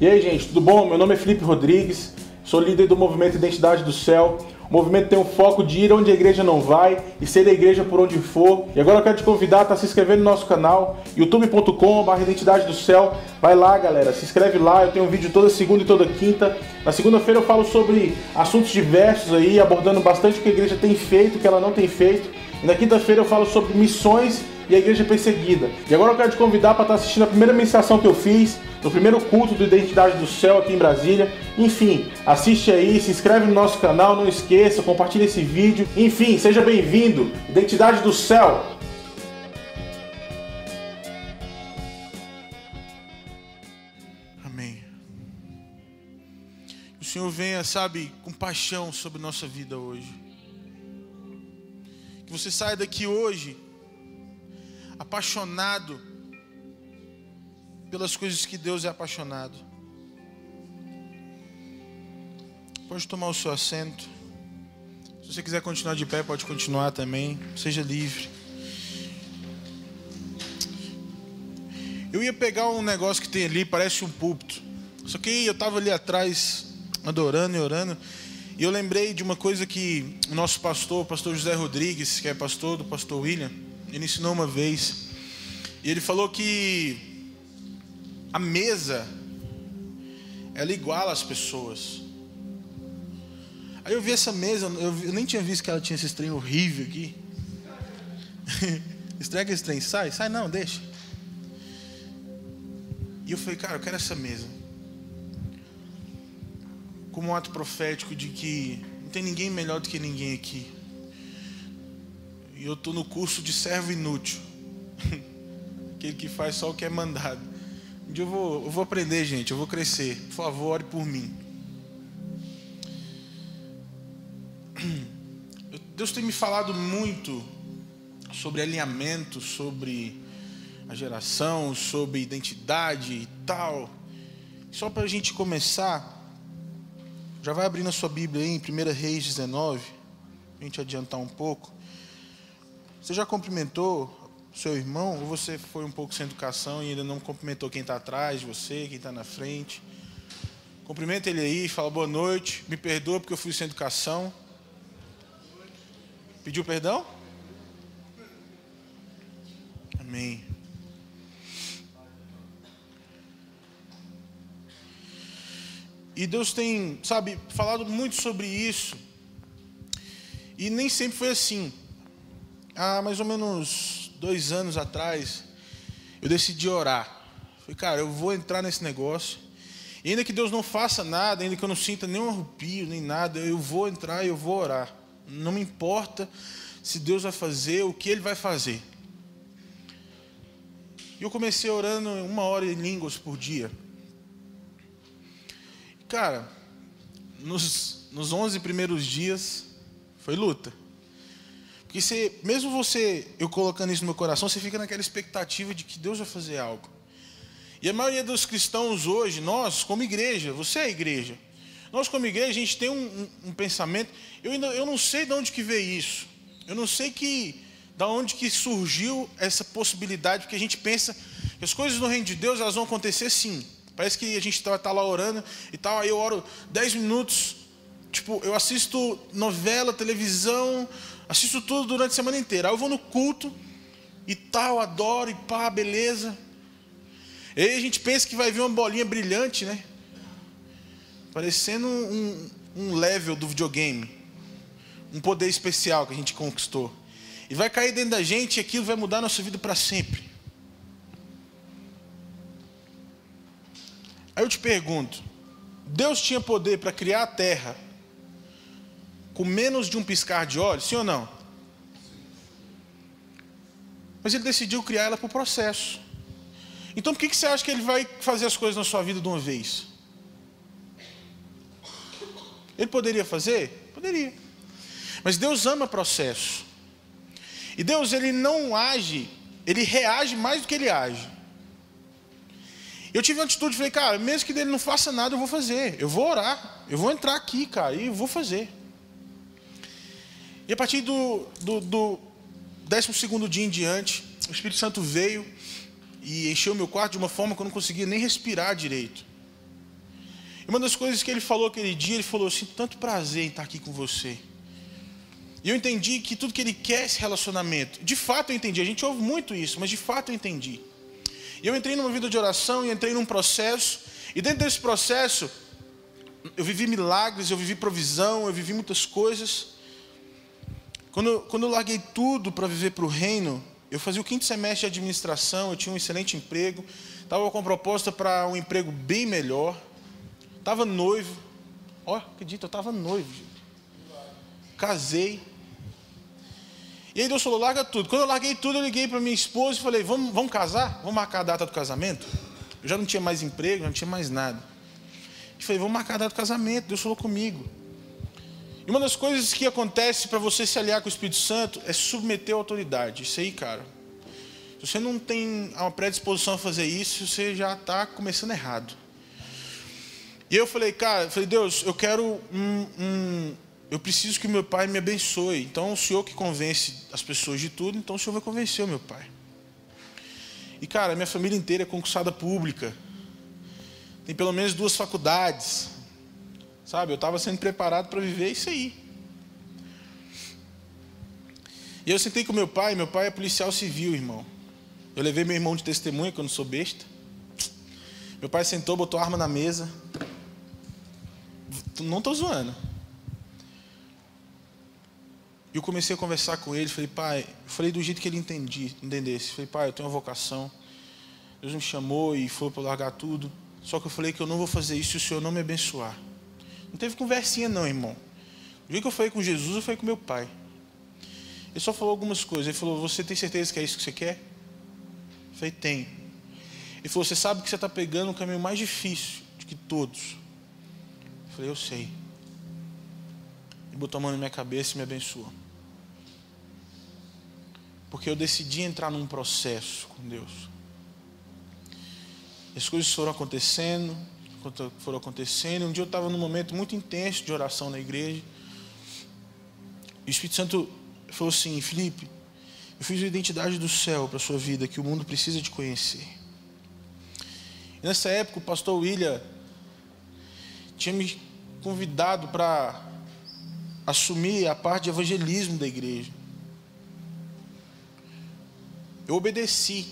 E aí, gente, tudo bom? Meu nome é Felipe Rodrigues, sou líder do movimento Identidade do Céu. O movimento tem o foco de ir onde a igreja não vai e ser da igreja por onde for. E agora eu quero te convidar a se inscrever no nosso canal, youtube.com/Identidade do Céu. Vai lá, galera, se inscreve lá. Eu tenho um vídeo toda segunda e toda quinta. Na segunda-feira eu falo sobre assuntos diversos aí, abordando bastante o que a igreja tem feito, o que ela não tem feito. E na quinta-feira eu falo sobre missões e a igreja perseguida. E agora eu quero te convidar para estar assistindo a primeira ministração que eu fiz no primeiro culto do Identidade do Céu aqui em Brasília. Enfim, assiste aí, se inscreve no nosso canal, não esqueça, compartilha esse vídeo. Enfim, seja bem-vindo, Identidade do Céu. Amém. Que o Senhor venha, sabe, com paixão sobre nossa vida hoje. Que você saia daqui hoje apaixonado pelas coisas que Deus é apaixonado. Pode tomar o seu assento. Se você quiser continuar de pé, pode continuar também. Seja livre. Eu ia pegar um negócio que tem ali, parece um púlpito. Só que eu estava ali atrás, adorando e orando. E eu lembrei de uma coisa que o nosso pastor, o pastor José Rodrigues, que é pastor do pastor William, ele ensinou uma vez. E ele falou que a mesa, ela iguala as pessoas. Aí eu vi essa mesa, eu nem tinha visto que ela tinha esse trem horrível aqui. Estraga esse trem, sai não, deixa. E eu falei, cara, eu quero essa mesa. Como um ato profético de que não tem ninguém melhor do que ninguém aqui. E eu estou no curso de servo inútil. Aquele que faz só o que é mandado. Um dia eu vou aprender, gente, eu vou crescer. Por favor, ore por mim. Deus tem me falado muito sobre alinhamento, sobre a geração, sobre identidade e tal. Só para a gente começar, já vai abrindo a sua Bíblia aí em 1 Reis 19, para a gente adiantar um pouco. Você já cumprimentou seu irmão, ou você foi um pouco sem educação e ainda não cumprimentou quem está atrás de você, quem está na frente? Cumprimenta ele aí, fala boa noite, me perdoa porque eu fui sem educação. Pediu perdão? Amém. E Deus tem, sabe, falado muito sobre isso. E nem sempre foi assim. Há mais ou menos 2 anos atrás, eu decidi orar. Falei, cara, eu vou entrar nesse negócio. E ainda que Deus não faça nada, ainda que eu não sinta nenhum arrepio, nem nada, eu vou entrar e eu vou orar. Não me importa se Deus vai fazer, o que Ele vai fazer. E eu comecei orando 1 hora em línguas por dia. Cara, nos 11 primeiros dias, foi luta. Porque eu colocando isso no meu coração, você fica naquela expectativa de que Deus vai fazer algo. E a maioria dos cristãos hoje, nós como igreja, você é a igreja, nós como igreja, a gente tem um pensamento, eu não sei de onde que veio isso, eu não sei de onde que surgiu essa possibilidade, porque a gente pensa que as coisas no reino de Deus, elas vão acontecer sim. Parece que a gente está lá orando e tal, aí eu oro 10 minutos, tipo, eu assisto novela, televisão, assisto tudo durante a semana inteira. Aí eu vou no culto e tal, adoro e pá, beleza. E aí a gente pensa que vai vir uma bolinha brilhante, né? Parecendo um level do videogame. Um poder especial que a gente conquistou. E vai cair dentro da gente e aquilo vai mudar a nossa vida para sempre. Aí eu te pergunto, Deus tinha poder para criar a terra com menos de um piscar de olhos, sim ou não? Mas Ele decidiu criar ela por processo. Então por que você acha que Ele vai fazer as coisas na sua vida de uma vez? Ele poderia fazer? Poderia. Mas Deus ama processo. E Deus, Ele não age, Ele reage mais do que Ele age. Eu tive uma atitude, falei, cara, mesmo que Ele não faça nada, eu vou fazer. Eu vou orar, eu vou entrar aqui, cara, e eu vou fazer. E a partir do 12º dia em diante, o Espírito Santo veio e encheu meu quarto de uma forma que eu não conseguia nem respirar direito. E uma das coisas que ele falou aquele dia, ele falou assim: tanto prazer em estar aqui com você. E eu entendi que tudo que ele quer é esse relacionamento. De fato eu entendi, a gente ouve muito isso, mas de fato eu entendi. E eu entrei numa vida de oração e entrei num processo. E dentro desse processo, eu vivi milagres, eu vivi provisão, eu vivi muitas coisas. Quando eu larguei tudo para viver para o reino, eu fazia o 5º semestre de administração, eu tinha um excelente emprego. Estava com proposta para um emprego bem melhor. Estava noivo. Acredita, eu estava noivo. Casei. E aí Deus falou: larga tudo. Quando eu larguei tudo, eu liguei para minha esposa e falei: vamos casar? Vamos marcar a data do casamento? Eu já não tinha mais emprego, já não tinha mais nada. E falei: vamos marcar a data do casamento. Deus falou comigo. E uma das coisas que acontece para você se aliar com o Espírito Santo é submeter a autoridade. Isso aí, cara. Se você não tem uma predisposição a fazer isso, você já está começando errado. E eu falei: cara, Deus, eu quero eu preciso que o meu pai me abençoe. Então, o Senhor que convence as pessoas de tudo, então o Senhor vai convencer o meu pai. E, cara, minha família inteira é concursada pública. Tem pelo menos 2 faculdades. Sabe, eu estava sendo preparado para viver isso aí. E eu sentei com meu pai é policial civil, irmão. Eu levei meu irmão de testemunha, que eu não sou besta. Meu pai sentou, botou a arma na mesa. Não estou zoando. E eu comecei a conversar com ele, falei: pai, eu falei do jeito que ele entendesse. Falei: pai, eu tenho uma vocação. Deus me chamou e falou para eu largar tudo. Só que eu falei que eu não vou fazer isso se o Senhor não me abençoar. Não teve conversinha não, irmão. O dia que eu falei com Jesus, eu falei com meu pai. Ele só falou algumas coisas. Ele falou: você tem certeza que é isso que você quer? Eu falei: tenho. Ele falou: você sabe que você está pegando o caminho mais difícil de que todos. Eu falei: eu sei. Ele botou a mão na minha cabeça e me abençoou. Porque eu decidi entrar num processo com Deus. As coisas foram acontecendo. Um dia eu estava num momento muito intenso de oração na igreja. E o Espírito Santo falou assim: Felipe, eu fiz a identidade do céu para a sua vida, que o mundo precisa te conhecer. E nessa época o pastor William tinha me convidado para assumir a parte de evangelismo da igreja. Eu obedeci,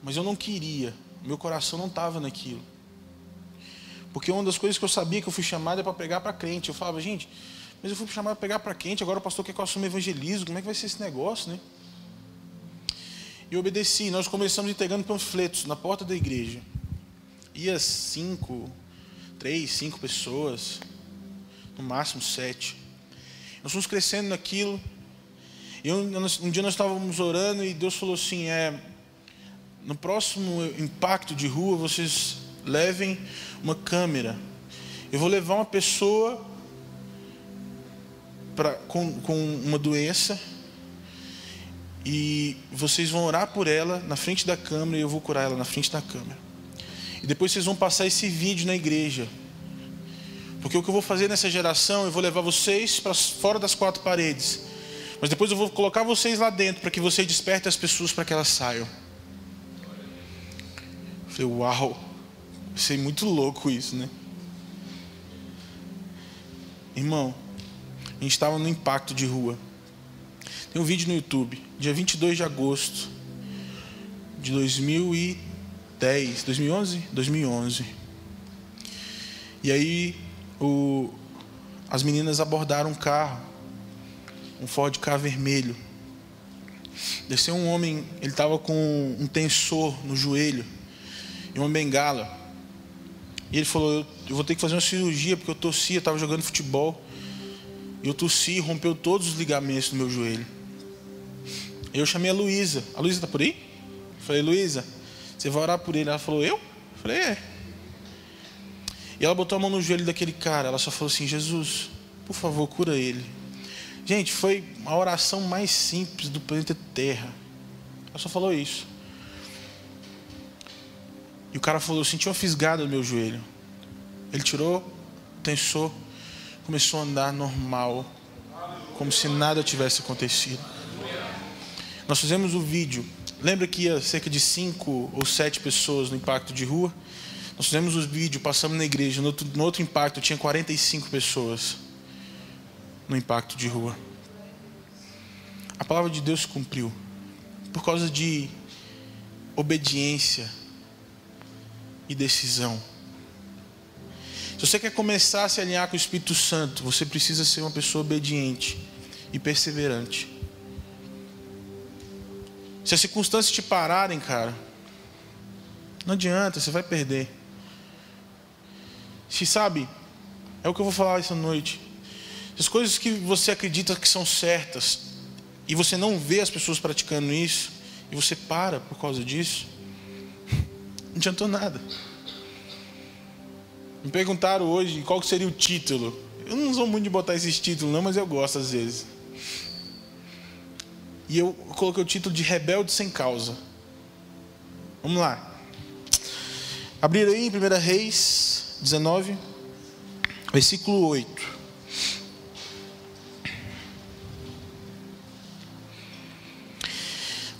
mas eu não queria. Meu coração não estava naquilo. Porque uma das coisas que eu sabia que eu fui chamado é para pregar para crente. Eu falava: gente, mas eu fui chamado para pregar para crente, agora o pastor quer que eu assuma evangelismo, como é que vai ser esse negócio, né? E eu obedeci. Nós começamos entregando panfletos na porta da igreja. Ia 3, 5 pessoas, no máximo 7. Nós fomos crescendo naquilo. E um dia nós estávamos orando e Deus falou assim: no próximo impacto de rua, vocês levem uma câmera. Eu vou levar uma pessoa com uma doença e vocês vão orar por ela na frente da câmera e eu vou curar ela na frente da câmera. E depois vocês vão passar esse vídeo na igreja. Porque o que eu vou fazer nessa geração, eu vou levar vocês para fora das 4 paredes. Mas depois eu vou colocar vocês lá dentro para que vocês despertem as pessoas para que elas saiam. Eu falei: uau, achei muito louco isso, né? Irmão, a gente estava no impacto de rua. Tem um vídeo no YouTube, dia 22 de agosto de 2010, 2011. E aí as meninas abordaram um carro, um Ford Ka vermelho. Desceu um homem, ele estava com um tensor no joelho e uma bengala. E ele falou: eu vou ter que fazer uma cirurgia porque eu tossi, eu estava jogando futebol. E eu tossi, rompeu todos os ligamentos do meu joelho. E eu chamei a Luísa. A Luísa está por aí? Eu falei: Luísa, você vai orar por ele? Ela falou: eu? Eu falei: é. E ela botou a mão no joelho daquele cara. Ela só falou assim: Jesus, por favor, cura ele. Gente, foi a oração mais simples do planeta Terra. Ela só falou isso. E o cara falou: senti uma fisgada no meu joelho. Ele tirou, tensou, começou a andar normal, como se nada tivesse acontecido. Nós fizemos o vídeo. Lembra que ia cerca de 5 ou 7 pessoas no impacto de rua? Nós Nós fizemos os vídeos, passamos na igreja. No outro impacto tinha 45 pessoas no impacto de rua. A palavra de Deus se cumpriu por causa de obediência e decisão. Se você quer começar a se alinhar com o Espírito Santo, você precisa ser uma pessoa obediente e perseverante. Se as circunstâncias te pararem, cara, não adianta, você vai perder. Se sabe, é o que eu vou falar essa noite. As coisas que você acredita que são certas e você não vê as pessoas praticando isso e você para por causa disso, não adiantou nada. Me perguntaram hoje qual seria o título. Eu não sou muito de botar esses títulos não, mas eu gosto às vezes. E eu coloquei o título de Rebelde Sem Causa. Vamos lá. Abrir aí em 1 Reis 19, versículo 8.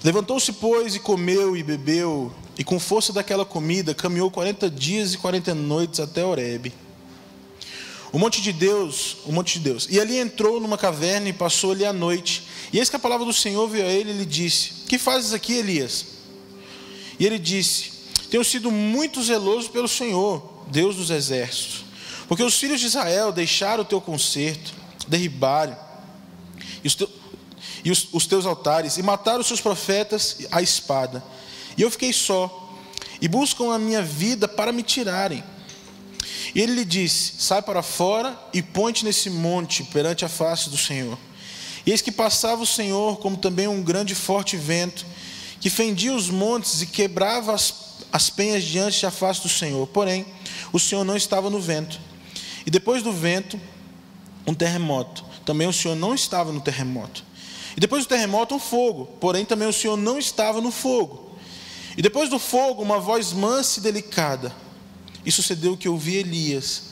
Levantou-se, pois, e comeu e bebeu, e com força daquela comida caminhou 40 dias e 40 noites até Horebe, o monte de Deus. E ali entrou numa caverna e passou ali a noite. E eis que a palavra do Senhor veio a ele e lhe disse: que fazes aqui, Elias? E ele disse: tenho sido muito zeloso pelo Senhor, Deus dos exércitos, porque os filhos de Israel deixaram o teu concerto, derribaram os teus altares e mataram os seus profetas à espada. E eu fiquei só, e buscam a minha vida para me tirarem. E ele lhe disse: sai para fora e põe-te nesse monte perante a face do Senhor. E eis que passava o Senhor, como também um grande e forte vento, que fendia os montes e quebrava as penhas diante da face do Senhor. Porém, o Senhor não estava no vento. E depois do vento, um terremoto. Também o Senhor não estava no terremoto. E depois do terremoto, um fogo. Porém, também o Senhor não estava no fogo. E depois do fogo, uma voz mansa e delicada. E sucedeu que ouvi Elias.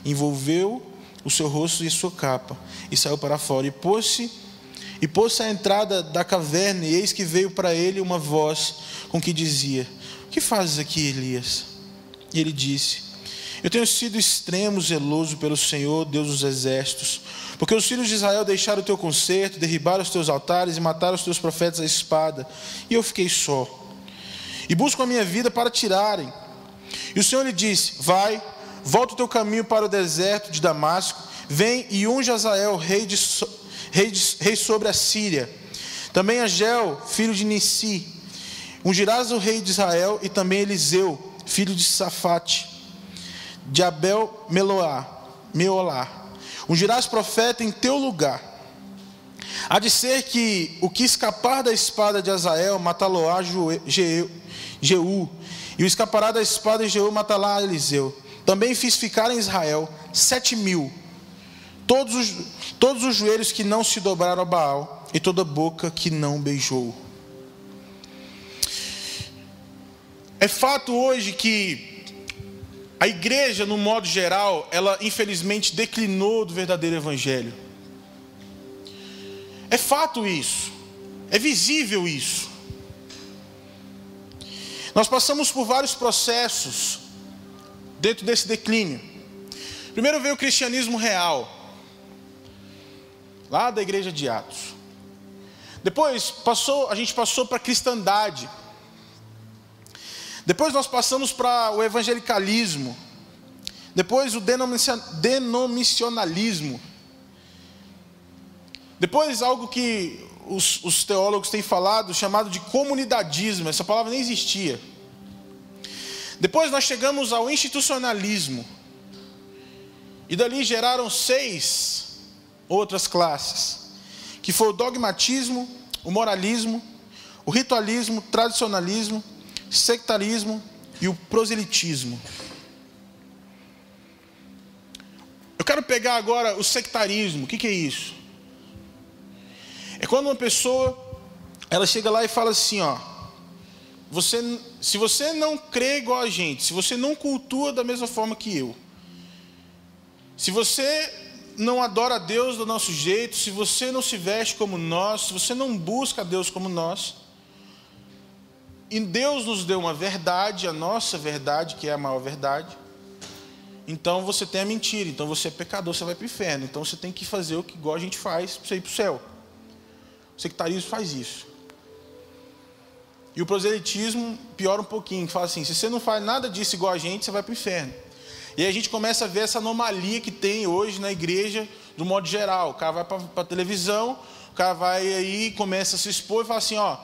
Envolveu o seu rosto e a sua capa, e saiu para fora, e pôs-se à entrada da caverna, e eis que veio para ele uma voz com que dizia: o que fazes aqui, Elias? E ele disse: eu tenho sido extremo zeloso pelo Senhor, Deus dos exércitos, porque os filhos de Israel deixaram o teu concerto, derribaram os teus altares e mataram os teus profetas à espada, e eu fiquei só, e busco a minha vida para tirarem. E o Senhor lhe disse: vai, volta o teu caminho para o deserto de Damasco, vem e unge Azael, rei sobre a Síria. Também a Gel, filho de Nissi, ungirás o rei de Israel, e também Eliseu, filho de Safate, de Abel Meolá. Ungirás profeta em teu lugar. Há de ser que o que escapar da espada de Azael matá-lo-á Jeú, e o escapará da espada de Jeú matá-lo-á Eliseu. Também fiz ficar em Israel 7.000, todos os joelhos que não se dobraram a Baal, e toda boca que não beijou. É fato hoje que a igreja, no modo geral, ela infelizmente declinou do verdadeiro evangelho. É fato isso, é visível isso. Nós passamos por vários processos dentro desse declínio. Primeiro veio o cristianismo real, lá da igreja de Atos. Depois a gente passou para a cristandade. Depois nós passamos para o evangelicalismo. Depois o denominacionalismo. Depois algo que os teólogos têm falado, chamado de comunidadismo. Essa palavra nem existia. Depois nós chegamos ao institucionalismo. E dali geraram 6 outras classes, que foi o dogmatismo, o moralismo, o ritualismo, o tradicionalismo, sectarismo e o proselitismo. Eu quero pegar agora o sectarismo. O que é isso? É quando uma pessoa, ela chega lá e fala assim, ó: se você não crê igual a gente, se você não cultua da mesma forma que eu, se você não adora a Deus do nosso jeito, se você não se veste como nós, se você não busca a Deus como nós, E Deus nos deu uma verdade, a nossa verdade, que é a maior verdade. Então você tem a mentira, então você é pecador, você vai para o inferno. Então você tem que fazer o que igual a gente faz para você ir para o céu. O sectarismo faz isso. E o proselitismo piora um pouquinho, fala assim, se você não faz nada disso igual a gente, você vai para o inferno. E aí a gente começa a ver essa anomalia que tem hoje na igreja, do modo geral. O cara vai para a televisão, o cara vai aí, começa a se expor e fala assim, ó,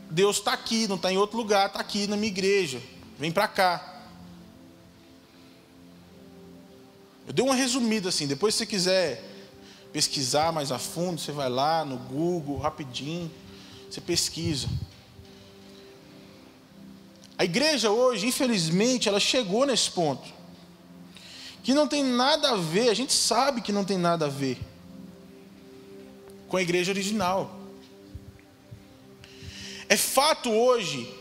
Deus está aqui, não está em outro lugar, está aqui na minha igreja, vem para cá. Eu dei uma resumida assim, depois se você quiser pesquisar mais a fundo, você vai lá no Google, rapidinho, você pesquisa. A igreja hoje, infelizmente, ela chegou nesse ponto, que não tem nada a ver, a gente sabe que não tem nada a ver com a igreja original. É fato hoje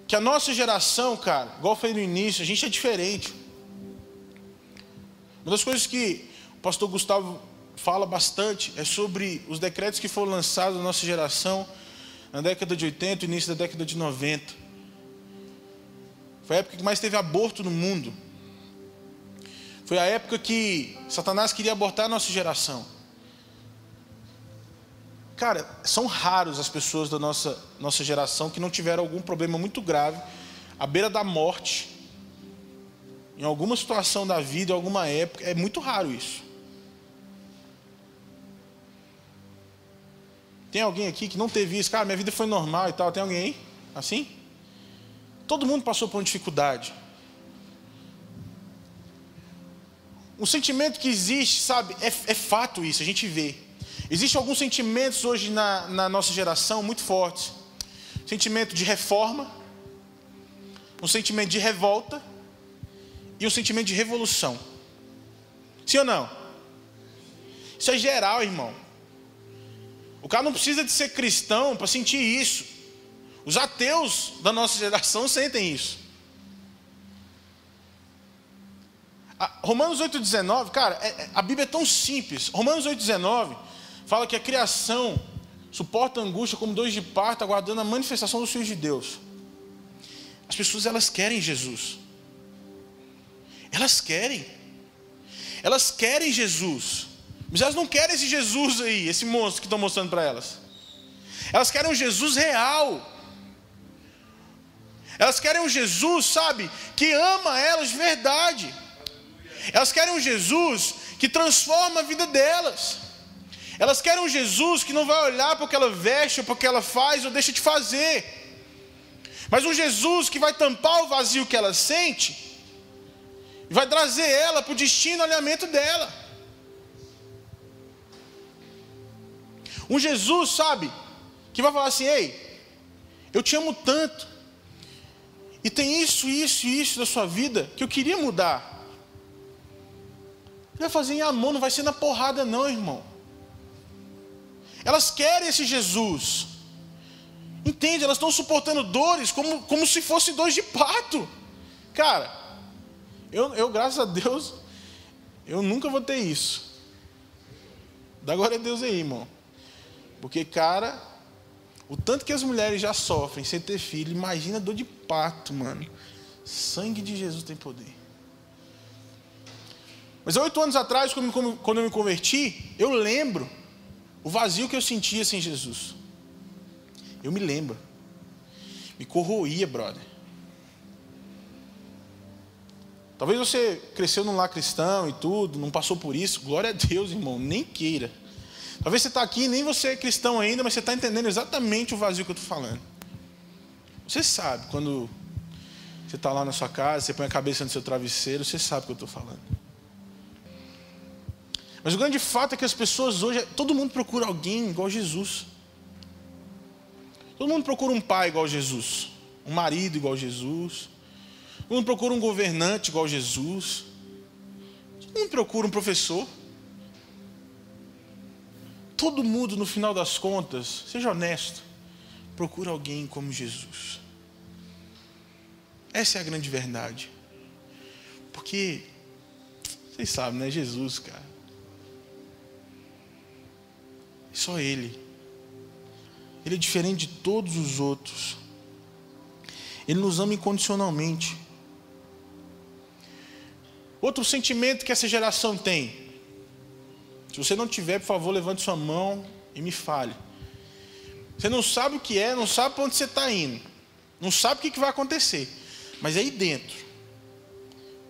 que a nossa geração, cara, igual eu falei no início, a gente é diferente. Uma das coisas que o pastor Gustavo fala bastante é sobre os decretos que foram lançados na nossa geração na década de 80 e início da década de 90. Foi a época que mais teve aborto no mundo. Foi a época que Satanás queria abortar a nossa geração. Cara, são raros as pessoas da nossa geração que não tiveram algum problema muito grave, à beira da morte, em alguma situação da vida, em alguma época. É muito raro isso. Tem alguém aqui que não teve isso? Cara, minha vida foi normal e tal. Tem alguém aí? Assim? Todo mundo passou por uma dificuldade. Um sentimento que existe, sabe, é fato isso, a gente vê. Existem alguns sentimentos hoje na nossa geração muito fortes. Sentimento de reforma, um sentimento de revolta e um sentimento de revolução. Sim ou não? Isso é geral, irmão. O cara não precisa de ser cristão para sentir isso. Os ateus da nossa geração sentem isso. Romanos 8,19, cara, a Bíblia é tão simples. Romanos 8,19 fala que a criação suporta a angústia como dores de parto, aguardando a manifestação dos filhos de Deus. As pessoas, elas querem Jesus. Elas querem Jesus. Mas elas não querem esse Jesus aí, esse monstro que estão mostrando para elas. Elas querem um Jesus real. Elas querem um Jesus, sabe, que ama elas de verdade. Elas querem um Jesus que transforma a vida delas. Elas querem um Jesus que não vai olhar para o que ela veste, ou para o que ela faz, ou deixa de fazer. Mas um Jesus que vai tampar o vazio que ela sente, e vai trazer ela para o destino, alinhamento dela. Um Jesus, sabe, que vai falar assim, ei, eu te amo tanto. E tem isso da sua vida que eu queria mudar. Ele vai fazer em amor, não vai ser na porrada não, irmão. Elas querem esse Jesus. Entende? Elas estão suportando dores como se fossem dores de parto. Cara, eu graças a Deus, eu nunca vou ter isso. Dá glória a Deus aí, irmão. Porque, cara, o tanto que as mulheres já sofrem sem ter filho, imagina a dor de parto, mano. Sangue de Jesus tem poder. Mas 8 anos atrás, quando eu me converti, eu lembro o vazio que eu sentia sem Jesus. Eu me lembro. Me corroía, brother. Talvez você cresceu num lar cristão e tudo, não passou por isso. Glória a Deus, irmão, nem queira. Talvez você está aqui e nem você é cristão ainda, mas você está entendendo exatamente o vazio que eu estou falando. Você sabe, quando você está lá na sua casa, você põe a cabeça no seu travesseiro, você sabe o que eu estou falando. Mas o grande fato é que as pessoas hoje, todo mundo procura alguém igual a Jesus. Todo mundo procura um pai igual a Jesus, um marido igual a Jesus. Todo mundo procura um governante igual a Jesus. Todo mundo procura um professor. Todo mundo, no final das contas, seja honesto, procura alguém como Jesus. Essa é a grande verdade. Porque, vocês sabem, né? Jesus, cara. Só Ele. Ele é diferente de todos os outros. Ele nos ama incondicionalmente. Outro sentimento que essa geração tem. Se você não tiver, por favor, levante sua mão e me fale. Você não sabe o que é, não sabe para onde você está indo. Não sabe o que vai acontecer. Mas aí dentro,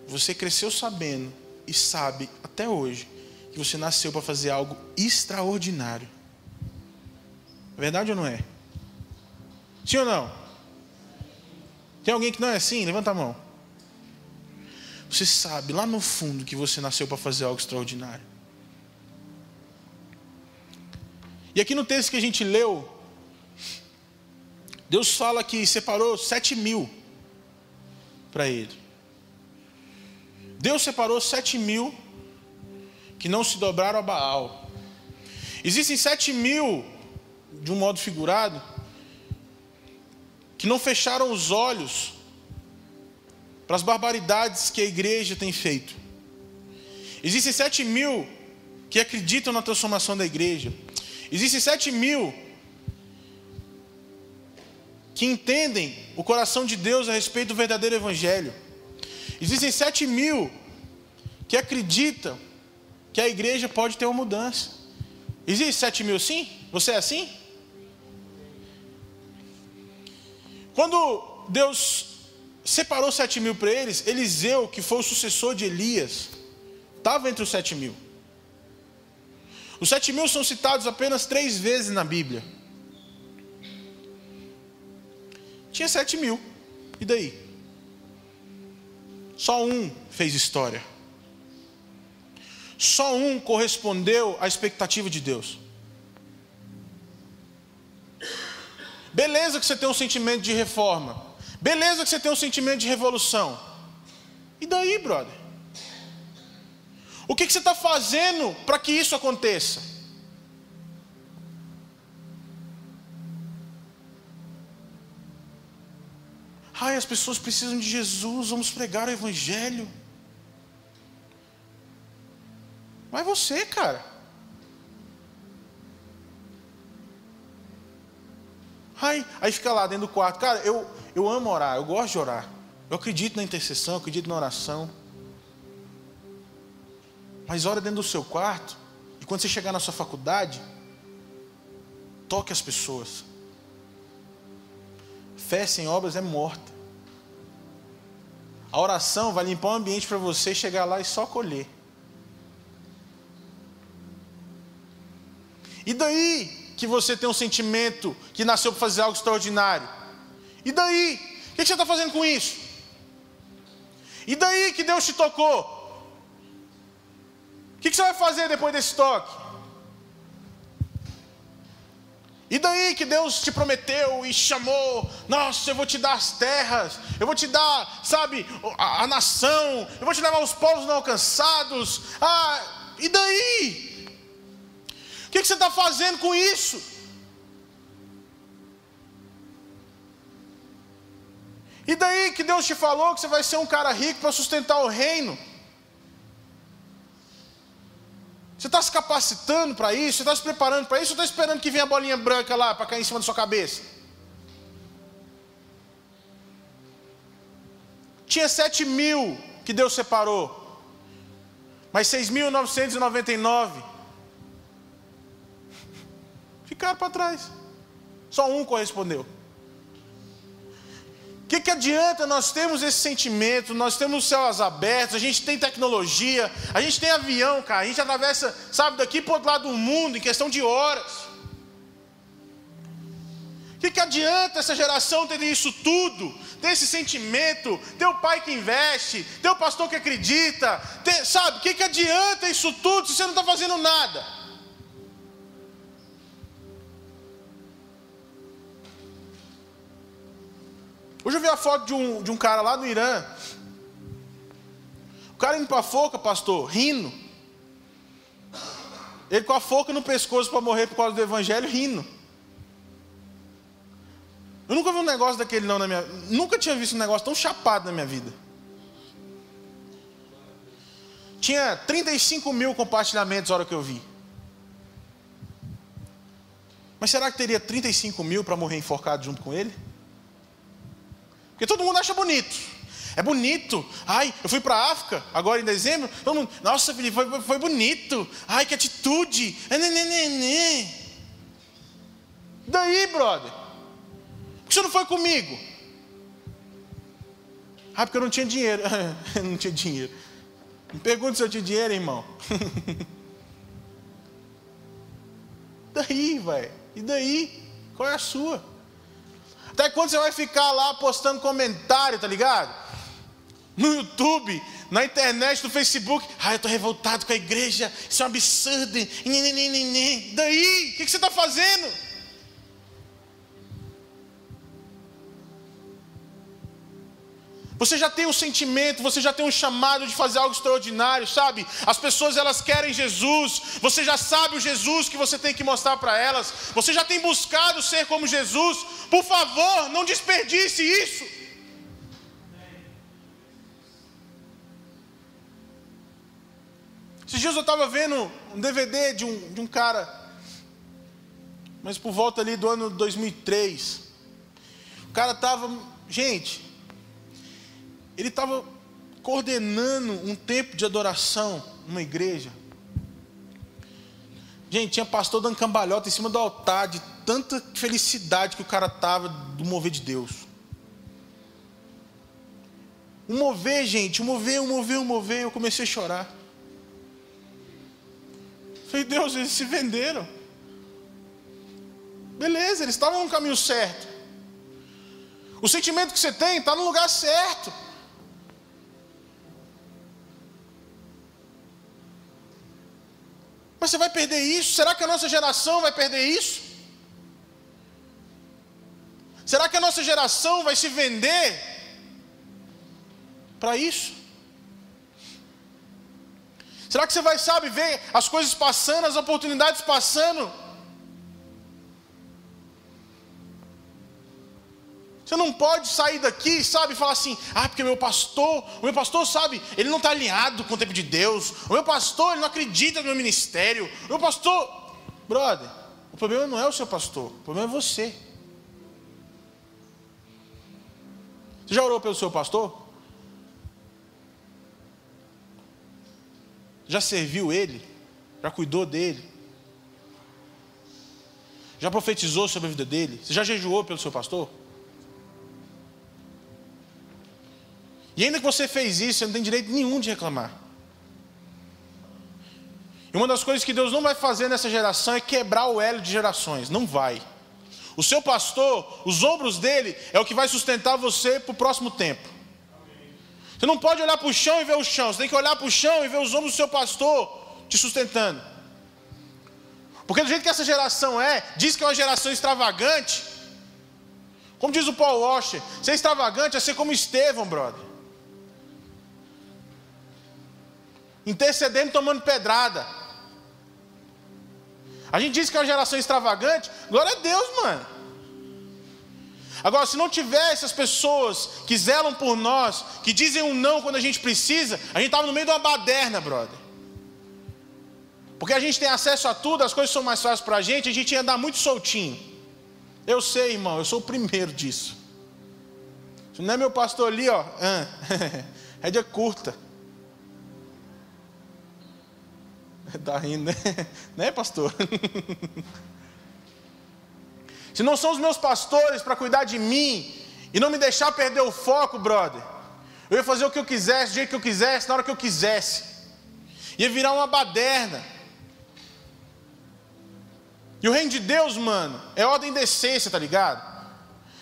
você cresceu sabendo e sabe até hoje que você nasceu para fazer algo extraordinário. É verdade ou não é? Sim ou não? Tem alguém que não é assim? Levanta a mão. Você sabe lá no fundo que você nasceu para fazer algo extraordinário. E aqui no texto que a gente leu, Deus fala que separou 7.000 para Ele. Deus separou 7.000 que não se dobraram a Baal. Existem 7.000, de um modo figurado, que não fecharam os olhos para as barbaridades que a igreja tem feito. Existem 7.000 que acreditam na transformação da igreja. Existem 7.000 que entendem o coração de Deus a respeito do verdadeiro evangelho. Existem 7.000 que acreditam que a igreja pode ter uma mudança. Existe 7.000 sim? Você é assim? Quando Deus separou 7.000 para eles, Eliseu, que foi o sucessor de Elias, estava entre os 7.000. Os 7.000 são citados apenas 3 vezes na Bíblia. Tinha 7.000. E daí? Só um fez história. Só um correspondeu à expectativa de Deus. Beleza que você tem um sentimento de reforma. Beleza que você tem um sentimento de revolução. E daí, brother? O que você está fazendo para que isso aconteça? Ai, as pessoas precisam de Jesus, vamos pregar o evangelho. Mas você, cara. Ai, aí fica lá dentro do quarto. Cara, eu amo orar, eu gosto de orar. Eu acredito na intercessão, eu acredito na oração. Mas ora dentro do seu quarto. E quando você chegar na sua faculdade, toque as pessoas. Fé sem obras é morta. A oração vai limpar o ambiente para você chegar lá e só colher. E daí que você tem um sentimento que nasceu para fazer algo extraordinário? E daí? O que você está fazendo com isso? E daí que Deus te tocou? O que você vai fazer depois desse toque? E daí que Deus te prometeu e chamou, nossa, eu vou te dar as terras, eu vou te dar, sabe, a nação, eu vou te levar aos povos não alcançados. E daí? O que você está fazendo com isso? E daí que Deus te falou que você vai ser um cara rico para sustentar o reino? Você está se capacitando para isso? Você está se preparando para isso? Ou está esperando que venha a bolinha branca lá para cair em cima da sua cabeça? Tinha 7.000 que Deus separou, mas 6.999 ficaram para trás. Só um correspondeu. O que adianta nós termos esse sentimento, nós temos os céus abertos, a gente tem tecnologia, a gente tem avião, cara, a gente atravessa, sabe, daqui para o outro lado do mundo em questão de horas. O que adianta essa geração ter isso tudo, ter esse sentimento, ter o pai que investe, ter o pastor que acredita, sabe, o que adianta isso tudo se você não está fazendo nada? Hoje eu vi a foto de um cara lá no Irã. O cara indo para a forca, pastor, rindo. Ele com a forca no pescoço para morrer por causa do evangelho, rindo. Eu nunca vi um negócio daquele não na minha... Nunca tinha visto um negócio tão chapado na minha vida. Tinha 35.000 compartilhamentos na hora que eu vi. Mas será que teria 35.000 para morrer enforcado junto com ele? Porque todo mundo acha bonito. É bonito. Ai, eu fui para a África, agora em dezembro. Todo mundo, nossa, Felipe, foi bonito. Ai, que atitude. Daí, brother? Por que você não foi comigo? Ah, porque eu não tinha dinheiro. Eu não tinha dinheiro. Me pergunta se eu tinha dinheiro, irmão. Daí, velho. E daí? Qual é a sua? Até quando você vai ficar lá postando comentário, tá ligado? No YouTube, na internet, no Facebook. Ah, eu tô revoltado com a igreja. Isso é um absurdo. Daí? O que você está fazendo? Você já tem um sentimento, você já tem um chamado de fazer algo extraordinário, sabe? As pessoas, elas querem Jesus. Você já sabe o Jesus que você tem que mostrar para elas. Você já tem buscado ser como Jesus. Por favor, não desperdice isso. Esses dias eu estava vendo um DVD de um cara, mas por volta ali do ano 2003. O cara estava, gente... Ele estava coordenando um tempo de adoração numa igreja. Gente, tinha pastor dando cambalhota em cima do altar, de tanta felicidade que o cara estava do mover de Deus. O mover, gente, o mover, eu comecei a chorar. Falei, Deus, eles se venderam. Beleza, eles estavam no caminho certo. O sentimento que você tem está no lugar certo. Mas você vai perder isso? Será que a nossa geração vai perder isso? Será que a nossa geração vai se vender para isso? Será que você vai, sabe, ver as coisas passando, as oportunidades passando? Você não pode sair daqui, sabe, e falar assim, ah, porque o meu pastor, sabe, ele não está alinhado com o tempo de Deus, o meu pastor, ele não acredita no meu ministério, o meu pastor... Brother, o problema não é o seu pastor, o problema é você. Você já orou pelo seu pastor? Já serviu ele? Já cuidou dele? Já profetizou sobre a vida dele? Você já jejuou pelo seu pastor? E ainda que você fez isso, você não tem direito nenhum de reclamar. E uma das coisas que Deus não vai fazer nessa geração é quebrar o elo de gerações. Não vai. O seu pastor, os ombros dele, é o que vai sustentar você para o próximo tempo. Você não pode olhar para o chão e ver o chão. Você tem que olhar para o chão e ver os ombros do seu pastor te sustentando. Porque do jeito que essa geração diz que é uma geração extravagante. Como diz o Paul Washer, ser extravagante é ser como Estevão, brother. Intercedendo, tomando pedrada. A gente diz que é uma geração extravagante. Glória a Deus, mano. Agora, se não tiver essas pessoas que zelam por nós, que dizem um não quando a gente precisa, a gente estava no meio de uma baderna, brother. Porque a gente tem acesso a tudo, as coisas são mais fáceis para a gente ia andar muito soltinho. Eu sei, irmão, eu sou o primeiro disso. Se não é meu pastor ali, ó, rédea curta. Tá rindo, né? Né, pastor? Se não são os meus pastores para cuidar de mim e não me deixar perder o foco, brother, eu ia fazer o que eu quisesse, do jeito que eu quisesse, na hora que eu quisesse. Ia virar uma baderna. E o reino de Deus, mano, é ordem e decência, tá ligado?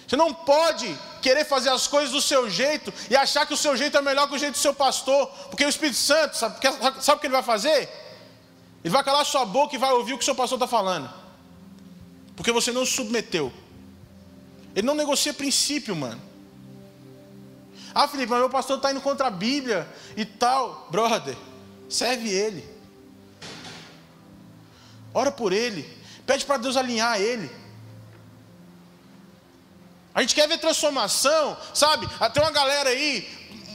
Você não pode querer fazer as coisas do seu jeito e achar que o seu jeito é melhor que o jeito do seu pastor, porque o Espírito Santo, sabe o que ele vai fazer? Ele vai calar sua boca e vai ouvir o que o seu pastor está falando. Porque você não se submeteu. Ele não negocia princípio, mano. Ah, Felipe, mas meu pastor está indo contra a Bíblia e tal. Brother, serve ele. Ora por ele. Pede para Deus alinhar ele. A gente quer ver transformação, sabe? Tem uma galera aí,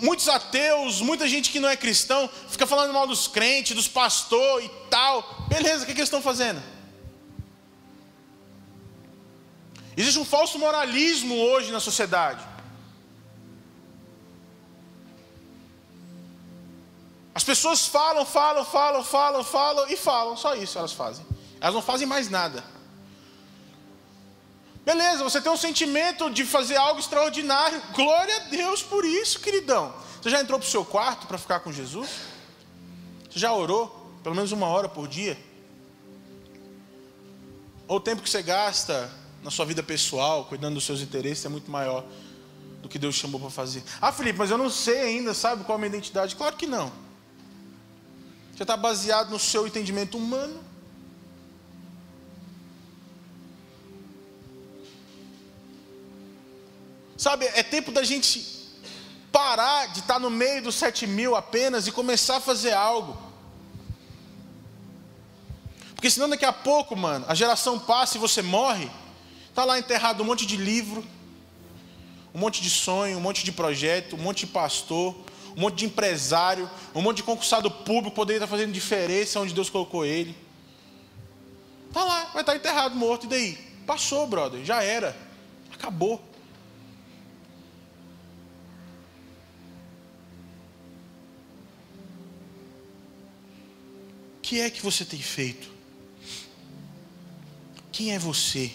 muitos ateus, muita gente que não é cristão, fica falando mal dos crentes, dos pastores e tal. Beleza, o que eles estão fazendo? Existe um falso moralismo hoje na sociedade. As pessoas falam, só isso elas fazem. Elas não fazem mais nada. Beleza, você tem um sentimento de fazer algo extraordinário. Glória a Deus por isso, queridão. Você já entrou para o seu quarto para ficar com Jesus? Você já orou? Pelo menos 1 hora por dia? Ou o tempo que você gasta na sua vida pessoal, cuidando dos seus interesses, é muito maior do que Deus chamou para fazer. Ah, Felipe, mas eu não sei ainda, sabe qual é a minha identidade? Claro que não. Você está baseado no seu entendimento humano. Sabe, é tempo da gente parar de estar no meio dos 7.000 apenas e começar a fazer algo. Porque senão daqui a pouco, mano, a geração passa e você morre. Está lá enterrado um monte de livro, um monte de sonho, um monte de projeto, um monte de pastor, um monte de empresário, um monte de concursado público, poderia estar fazendo diferença onde Deus colocou ele. Está lá, vai estar enterrado, morto, e daí? Passou, brother, já era, acabou. O que é que você tem feito? Quem é você?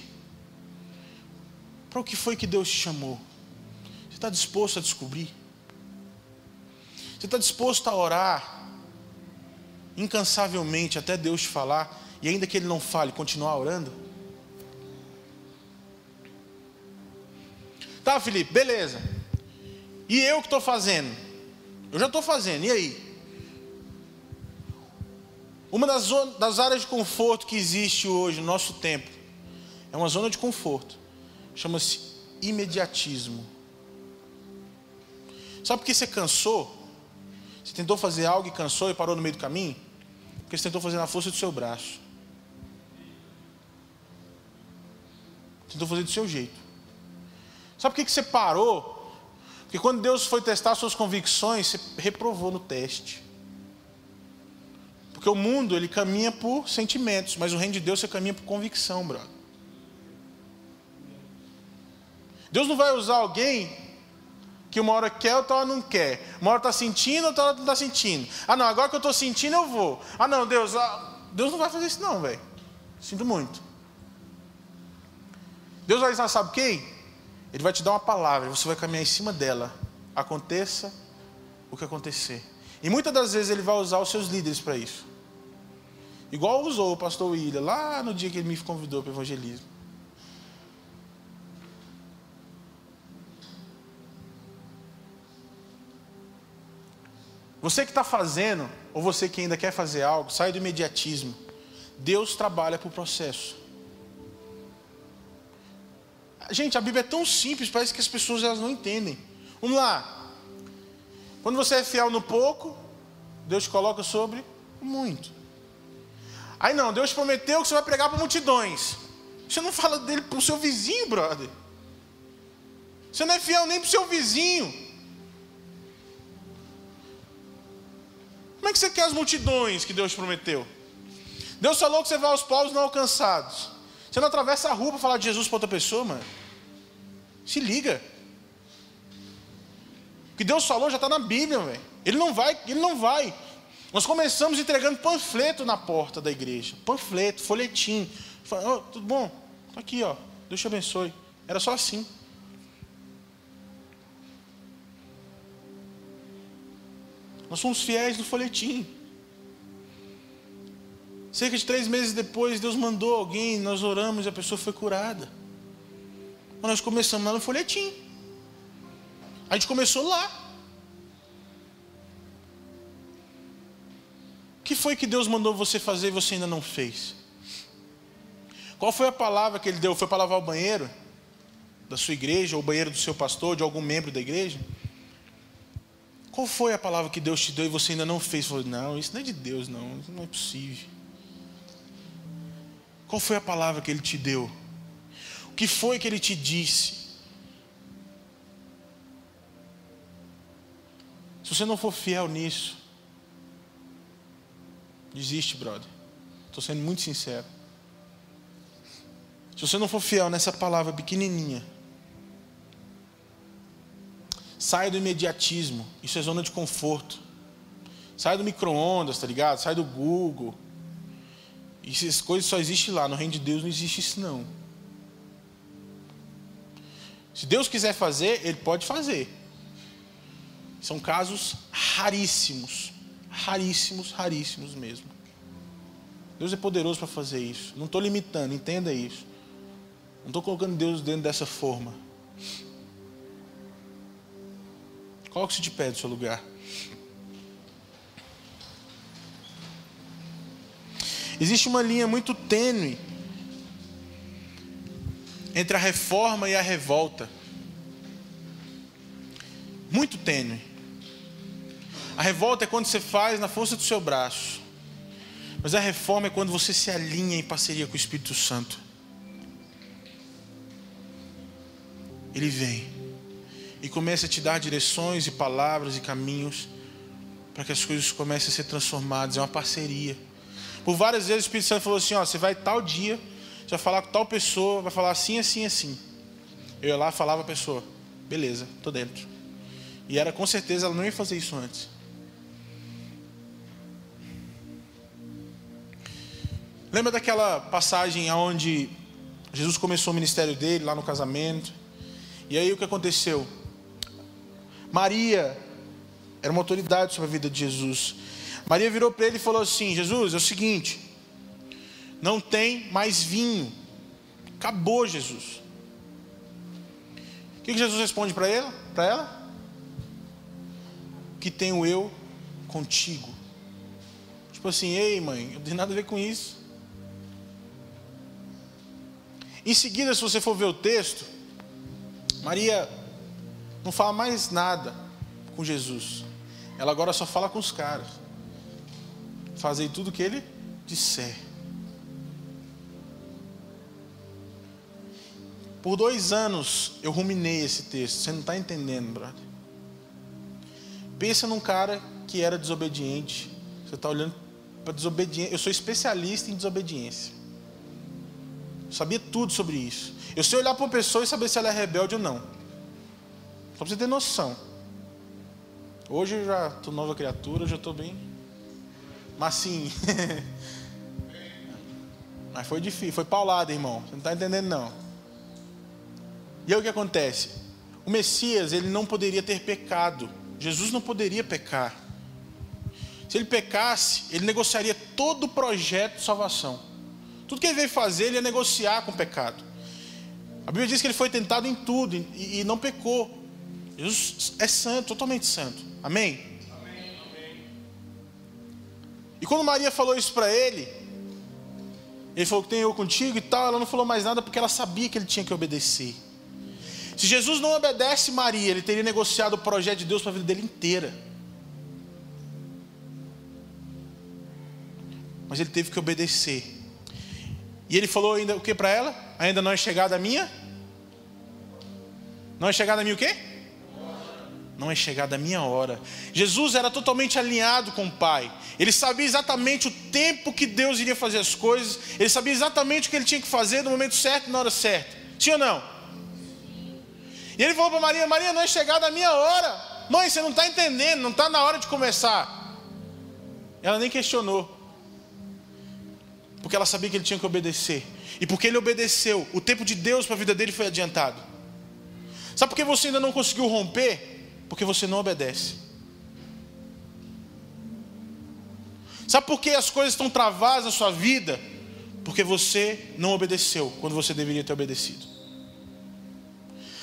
Para o que foi que Deus te chamou? Você está disposto a descobrir? Você está disposto a orar incansavelmente até Deus te falar, e ainda que Ele não fale, continuar orando? Tá, Felipe, beleza. E eu que estou fazendo? Eu já estou fazendo, e aí? Uma das áreas de conforto que existe hoje no nosso tempo é uma zona de conforto. Chama-se imediatismo. Sabe por que você cansou? Você tentou fazer algo e cansou e parou no meio do caminho? Porque você tentou fazer na força do seu braço. Tentou fazer do seu jeito. Sabe por que você parou? Porque quando Deus foi testar suas convicções, você reprovou no teste. Porque o mundo, ele caminha por sentimentos, mas o reino de Deus, você caminha por convicção, brother. Deus não vai usar alguém que uma hora quer, outra hora não quer. Uma hora está sentindo, outra hora não está sentindo. Ah, não, agora que eu estou sentindo, eu vou. Ah, não, Deus não vai fazer isso não, velho. Sinto muito. Deus vai usar, sabe quem? Ele vai te dar uma palavra, você vai caminhar em cima dela. Aconteça o que acontecer. E muitas das vezes Ele vai usar os seus líderes para isso. Igual usou o pastor William, lá no dia que ele me convidou para o evangelismo. Você que está fazendo, ou você que ainda quer fazer algo, sai do imediatismo. Deus trabalha por processo. Gente, a Bíblia é tão simples, parece que as pessoas elas não entendem. Vamos lá. Quando você é fiel no pouco, Deus te coloca sobre o muito. Aí não, Deus prometeu que você vai pregar para multidões. Você não fala dele para o seu vizinho, brother. Você não é fiel nem para o seu vizinho. Como é que você quer as multidões que Deus prometeu? Deus falou que você vai aos povos não alcançados. Você não atravessa a rua para falar de Jesus para outra pessoa, mano. Se liga. O que Deus falou já está na Bíblia, velho. Ele não vai. Nós começamos entregando panfleto na porta da igreja. Panfleto, folhetim. Oh, tudo bom? Está aqui, ó. Deus te abençoe. Era só assim. Nós somos fiéis no folhetim. Cerca de 3 meses depois, Deus mandou alguém, nós oramos e a pessoa foi curada. Mas nós começamos lá no folhetim. A gente começou lá. O que foi que Deus mandou você fazer e você ainda não fez? Qual foi a palavra que Ele deu? Foi para lavar o banheiro da sua igreja, ou o banheiro do seu pastor, de algum membro da igreja? Qual foi a palavra que Deus te deu e você ainda não fez? Você falou, não, isso não é de Deus, não, isso não é possível. Qual foi a palavra que Ele te deu? O que foi que Ele te disse? Se você não for fiel nisso, desiste, brother. Estou sendo muito sincero. Se você não for fiel nessa palavra pequenininha, saia do imediatismo. Isso é zona de conforto. Sai do micro-ondas, tá ligado? Sai do Google. E essas coisas só existem lá. No reino de Deus não existe isso, não. Se Deus quiser fazer, Ele pode fazer. São casos raríssimos. Raríssimos, raríssimos mesmo. Deus é poderoso para fazer isso. Não estou limitando, entenda isso. Não estou colocando Deus dentro dessa forma. Coloque-se de pé do seu lugar. Existe uma linha muito tênue entre a reforma e a revolta. Muito tênue. A revolta é quando você faz na força do seu braço. Mas a reforma é quando você se alinha em parceria com o Espírito Santo. Ele vem e começa a te dar direções e palavras e caminhos para que as coisas comecem a ser transformadas. É uma parceria. Por várias vezes o Espírito Santo falou assim, ó, você vai tal dia, você vai falar com tal pessoa, vai falar assim, assim, assim. Eu ia lá e falava a pessoa, beleza, tô dentro. E era com certeza ela não ia fazer isso antes. Lembra daquela passagem onde Jesus começou o ministério dele, lá no casamento? E aí o que aconteceu? Maria era uma autoridade sobre a vida de Jesus. Maria virou para ele e falou assim, Jesus, é o seguinte, não tem mais vinho. Acabou, Jesus. O que Jesus responde para ela? Que tenho eu contigo. Tipo assim, ei mãe, não tem nada a ver com isso. Em seguida, se você for ver o texto, Maria não fala mais nada com Jesus. Ela agora só fala com os caras. Fazei tudo o que ele disser. Por 2 anos eu ruminei esse texto. Você não está entendendo, brother. Pensa num cara que era desobediente. Você está olhando para desobediência. Eu sou especialista em desobediência. Eu sabia tudo sobre isso. Eu sei olhar para uma pessoa e saber se ela é rebelde ou não. Só para você ter noção. Hoje eu já estou nova criatura, eu já estou bem. Mas sim. Mas foi difícil, foi paulada, irmão. Você não está entendendo, não. E aí o que acontece? O Messias, ele não poderia ter pecado. Jesus não poderia pecar. Se ele pecasse, ele negociaria todo o projeto de salvação. Tudo que ele veio fazer, ele ia negociar com o pecado. A Bíblia diz que ele foi tentado em tudo e não pecou. Jesus é santo, totalmente santo. Amém? E quando Maria falou isso para ele falou que tem eu contigo e tal, ela não falou mais nada porque ela sabia que ele tinha que obedecer. Se Jesus não obedece Maria, ele teria negociado o projeto de Deus para a vida dele inteira. Mas ele teve que obedecer. E ele falou ainda o que para ela? Ainda não é chegada a minha? Não é chegada a minha o quê? Não é chegada a minha hora. Jesus era totalmente alinhado com o Pai. Ele sabia exatamente o tempo que Deus iria fazer as coisas. Ele sabia exatamente o que ele tinha que fazer no momento certo e na hora certa. Sim ou não? E ele falou para Maria, Maria, não é chegada a minha hora. Mãe, você não está entendendo, não está na hora de começar. Ela nem questionou. Porque ela sabia que ele tinha que obedecer. E porque ele obedeceu, o tempo de Deus para a vida dele foi adiantado. Sabe por que você ainda não conseguiu romper? Porque você não obedece. Sabe por que as coisas estão travadas na sua vida? Porque você não obedeceu quando você deveria ter obedecido.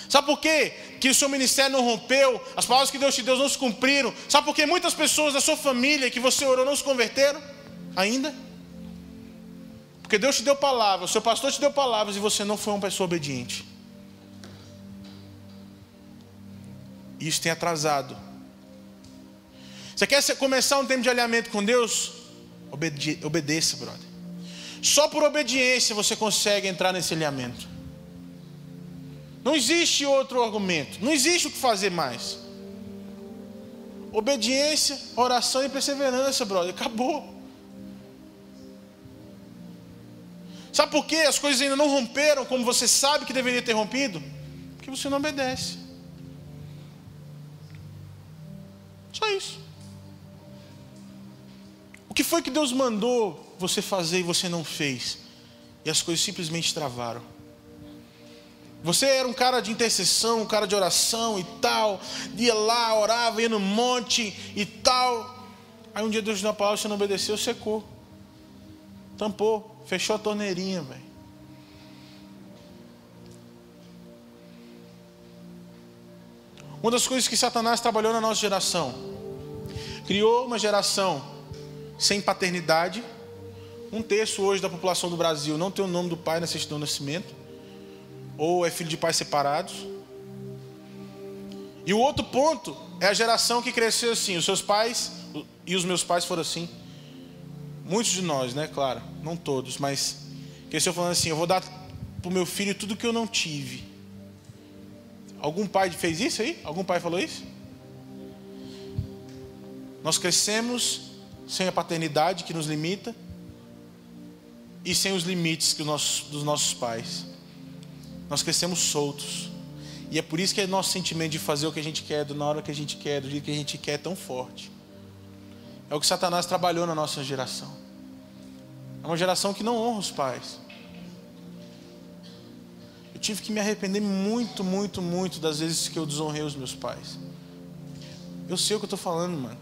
Sabe por quê? Que o seu ministério não rompeu, as palavras que Deus te deu não se cumpriram. Sabe por que muitas pessoas da sua família que você orou não se converteram ainda? Porque Deus te deu palavras, o seu pastor te deu palavras e você não foi uma pessoa obediente. Isso tem atrasado. Você quer começar um tempo de alinhamento com Deus? Obedeça, brother. Só por obediência você consegue entrar nesse alinhamento. Não existe outro argumento. Não existe o que fazer mais. Obediência, oração e perseverança, brother. Acabou. Sabe por que as coisas ainda não romperam como você sabe que deveria ter rompido? Porque você não obedece. Só isso. O que foi que Deus mandou você fazer e você não fez? E as coisas simplesmente travaram. Você era um cara de intercessão, um cara de oração e tal. Ia lá, orava, ia no monte e tal. Aí um dia Deus deu uma palavra, você não obedeceu, secou. Tampou, fechou a torneirinha, velho. Uma das coisas que Satanás trabalhou na nossa geração, criou uma geração sem paternidade. 1/3 hoje da população do Brasil não tem o nome do pai na certidão de nascimento, ou é filho de pais separados. E o outro ponto é a geração que cresceu assim. Os seus pais e os meus pais foram assim. Muitos de nós, né? Claro, não todos, mas cresceu falando assim: eu vou dar para o meu filho tudo que eu não tive. Algum pai fez isso aí? Algum pai falou isso? Nós crescemos sem a paternidade que nos limita e sem os limites dos nossos pais. Nós crescemos soltos. E é por isso que é nosso sentimento de fazer o que a gente quer, na hora que a gente quer, do jeito que a gente quer, é tão forte. É o que Satanás trabalhou na nossa geração. É uma geração que não honra os pais. Eu tive que me arrepender muito, muito, muito das vezes que eu desonrei os meus pais. Eu sei o que eu estou falando, mano.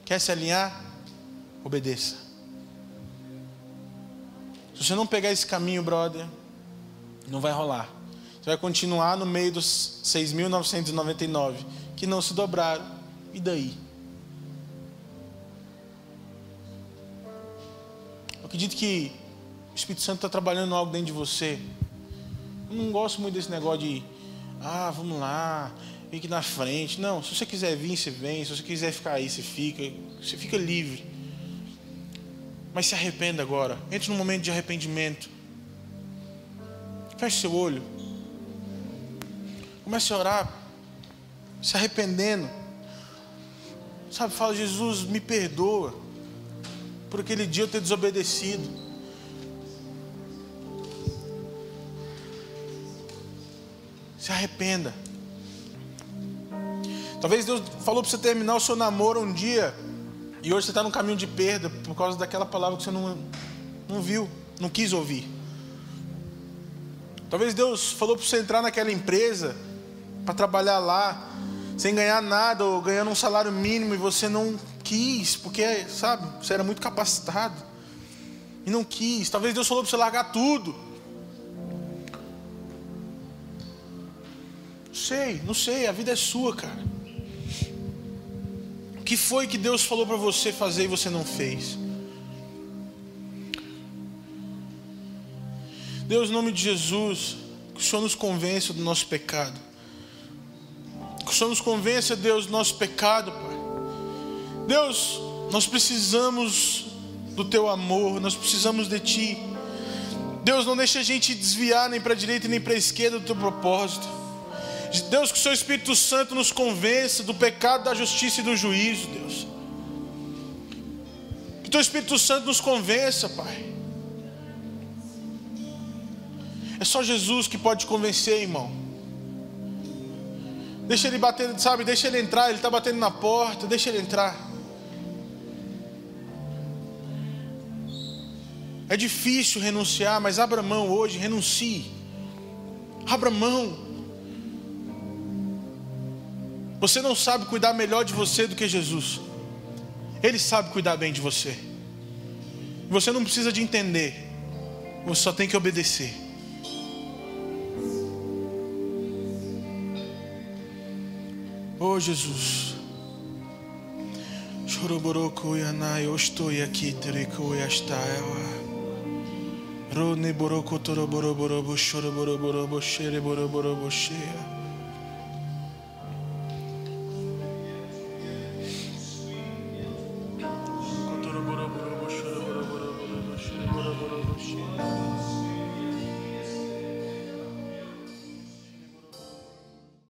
Quer se alinhar? Obedeça. Se você não pegar esse caminho, brother, não vai rolar. Você vai continuar no meio dos 6.999 que não se dobraram. E daí? Eu acredito que o Espírito Santo está trabalhando algo dentro de você. Eu não gosto muito desse negócio de vamos lá, vem aqui na frente. Não, se você quiser vir, você vem. Se você quiser ficar aí, você fica livre. Mas se arrependa agora. Entre num momento de arrependimento. Feche seu olho. Comece a orar, se arrependendo. Sabe, fala: Jesus, me perdoa por aquele dia eu ter desobedecido. Se arrependa. Talvez Deus falou para você terminar o seu namoro um dia e hoje você está no caminho de perda por causa daquela palavra que você não viu, não quis ouvir. Talvez Deus falou para você entrar naquela empresa para trabalhar lá sem ganhar nada ou ganhando um salário mínimo e você não quis, porque, sabe, você era muito capacitado e não quis. Talvez Deus falou para você largar tudo. Não sei, a vida é sua, cara. O que foi que Deus falou para você fazer e você não fez? Deus, em nome de Jesus, que o Senhor nos convença do nosso pecado. Que o Senhor nos convença, Deus, do nosso pecado, Pai. Deus, nós precisamos do Teu amor, nós precisamos de Ti. Deus, não deixa a gente desviar nem para a direita nem para a esquerda do Teu propósito. Deus, que o Seu Espírito Santo nos convença do pecado, da justiça e do juízo, Deus. Que o Teu Espírito Santo nos convença, Pai. É só Jesus que pode te convencer, irmão. Deixa Ele bater, sabe? Deixa Ele entrar, Ele está batendo na porta, deixa Ele entrar. É difícil renunciar, mas abra mão hoje, renuncie. Abra mão. Você não sabe cuidar melhor de você do que Jesus. Ele sabe cuidar bem de você. Você não precisa de entender. Você só tem que obedecer. Oh Jesus. Choroboroko yanai ostoi aqui tereko yastaewa. Rone boroko toroboroborobo choroboroborobo xereboroborobo xea.